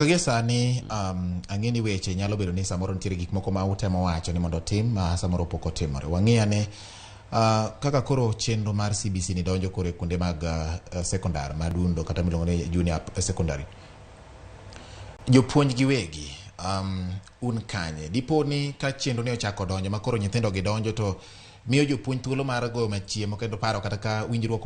Gie sani ang'eni weche nyalo bedo ni samoro nitiere gik moko ma utemo wacho ni mondo tim ma samoro pok otimore. Wang'iyane kaka koro chenro mar CBC ni donjo kore kuonde mag sekondar madundo kata miluongo ni junior secondary. Jopuonj giwegi un kanye dipo ni ka chenro ni ochako donjo makoro nyithindo gi donjo to miyo jopuonj thuolo mar goyo machiemo kendo paro kata ka winjruok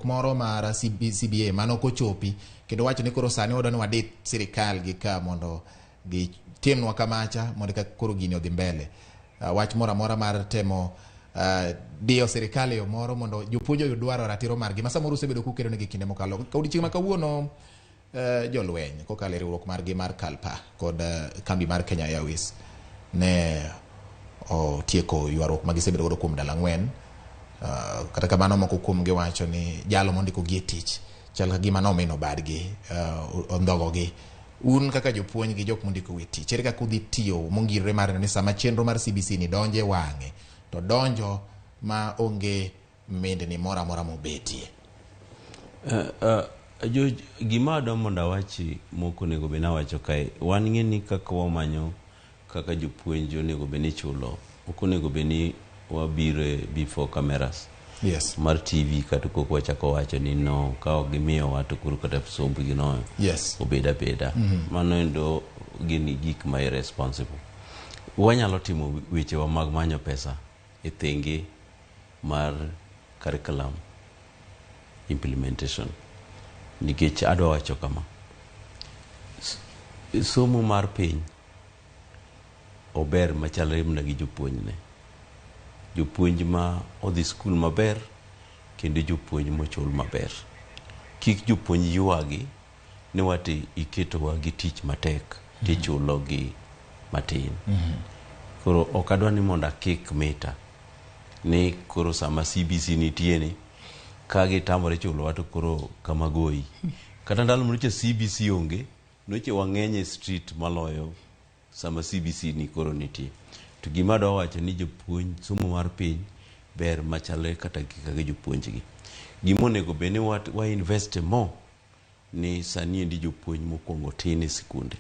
moro mar CBA mano kochopi kendo wacho ni koro sani wadwa ni wadit sirikal gi ka mondo gitimnwa kamacha mondo ka koro gini odhi mbele. Wach moro amora mar temo dio sirikal yo moro mondo jopuonj oyud dwaro ratiro margi ma samoro osebedo kukedo negi kinde mokalo. Odiochieng' ma kawuono jolweny kokalo e riwruok margi mar Kalpa kod kambi mar Kenya Airways ne tieko ywaruok magisebedo godo kuom ndalo 4 kata kamano moko kuom gi wacho ni jalo mondiko gie tich chal ka gima nomino badgi ondhogogi. Un kaka jopuonj gi jok mondiko wie tich ere kaka udhi tiyo mongirre mar ni sama chenro mar CBC ni donje wang'e to donjo ma onge mendni moro amora mobetie. Gima do mondo awachi moko nego be nawacho kae wan ng'eni kaka wamanyo kaka jopuonj onego be ni chulo ok onego be ni wabire before cameras mar TV kata koko wachako wacho ni no ka ok gimiyo wato kuru kata sombgi no obeda mano endo gini gik ma irresponsible. Wanyalo timo weche wa mag manyo pesa e thenge mar curriculum implementation nikech adwa wacho kama somo mar piny ober machalre mna gi jopuonj ma odhi skul maber kendo jopuonj mochul maber. Kik jopuonj yuagi ni wati iketowa gi tich matek tichulo gi matin. Koro ok adwa ni mondo akik mita ni koro sama CBC nitieni ka gitamore chulo wato koro kama goyi kata ndalo moro cha CBC onge noche wang'enye street maloyo sama CBC ni koro nitie. To gima do wacho ni jopuonj somo mar piny ber machale kata kaka jopuonj gi gimo nego be ni wa invest more ni sani endi jopuonj mokwongo tin e sikunde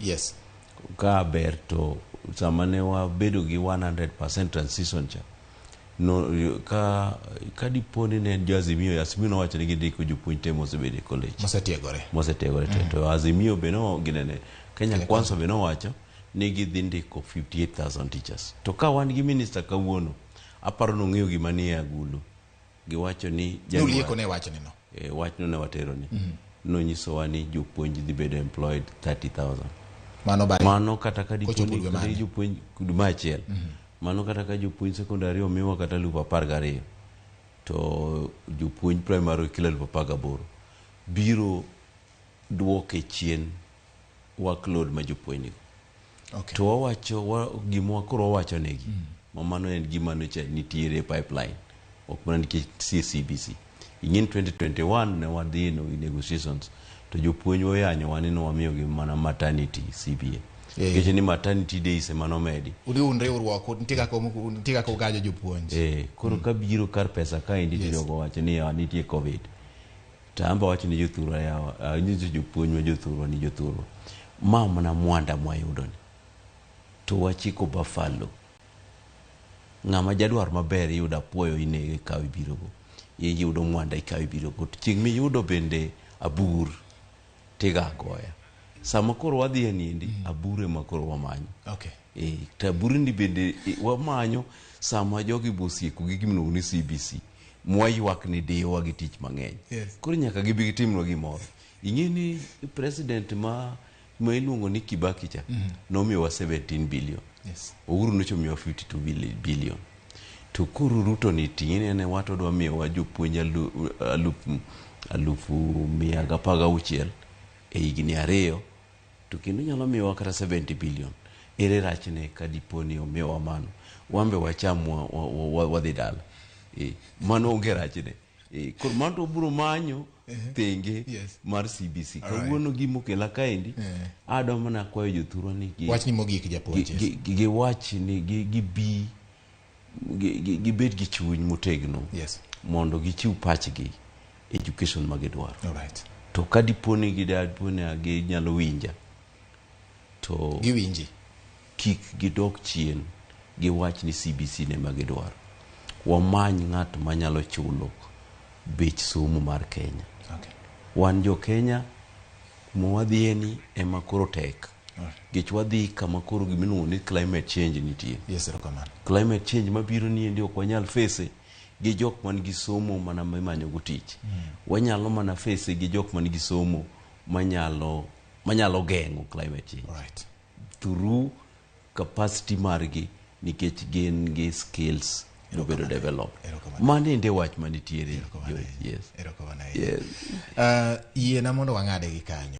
ka ber to sama ne wabedo gi 100% transition cha no ka diponi ne Azimio nowacho ni gindiko jopuonj te mosebedo e college mosetiegore to Azimio be no ginene Kenya Kwanza be no wacho ni gidhi ndiko 58,000 teachers. To ka wan gi minister kawuono aparo no ng'eyo gima ni e agulu giwacho ni Nulieko ne wacho ni no wachno ne watero ni nonyiso wa ni jopuonj dhi bedo employed 30,000 mano kata ka diponi jopuonj duma achiel mano kata ka jopuonj sekondari omiwa kata 12,000 to jopuonj primary kila 18,000 biro duoke chien workload ma jopuonj nigo. To wawacho gima koro wawacho negi mano en gima nitiere pipeline ok mana nikech CBC ing'in 2021 ne wadhi no negotiations to jopuonj oyanyo wani no wamiyo gi mana maternity CBA nikech ni maternity days emano medi unre urwako nitie kaka ugajo jopuonj koro kabiro kar pesa ka indi jogo wacho ni nitie covid tamba wacho ni jothuro yawa nyiso jopuonj ma jothuro ni jothuro mana mwanda mwayudo ni to wachiko Buffalo ng'ama jadwar maber yudo apuoyo ine kawi birogo yudo mwanda ikawi birogo to chieng' miyudo bende abur tiga goya sama koro wadhi e nindi abure ma koro wamanyo to abure ni bende wamanyo sama jogi bosieko gi gimno ni CBC mwaywak ni diwa gi tich mang'eny koro nyaka gibi gitimnwa gimoro. Ing'eni president ma iluongo ni Kibaki cha nomiyowa 17 billion Uhuru nochomiwa 52 billion to kuru Ruto ni ting'ine ne wato dwa miyowa jopuonj 116,000 e higni 2 to kendo nyalo miyowa kata 70 billion. Ere rachne ka diponi omiyowa mano wambe wacham wadhi dala mano onge rachne koro manto buro manyo thenge mar CBC kawuono gimokela kaendi adwa mana kwayo jothuro ni wach ni mogik japuonj giwach ni gibed gi chuny motegno mondo gichiw pachgi education magidwaro to ka diponi ginyalo winja to giwinji kik gidok chien gi wach ni CBC ne magidwaro. Wamany ng'at manyalo chulo bech somo mar Kenya. Okay. Wan jo Kenya mwadhieni ema koro tek. Gich wadhi kama koro gimiluongo ni climate change nitie. Yes, rokaman. Climate change mabiro ni ndio ok wanyal face gi jok man gi somo mana manyo go tich. Wanyalo mana face gi jok man gi somo manyalo gengo climate change. Right. Through capacity margi nikech gin gi skills no bedo develop. Mane nde wach manitiere. Yes. Yes. Yie na mondo wang'ade gi kanyo.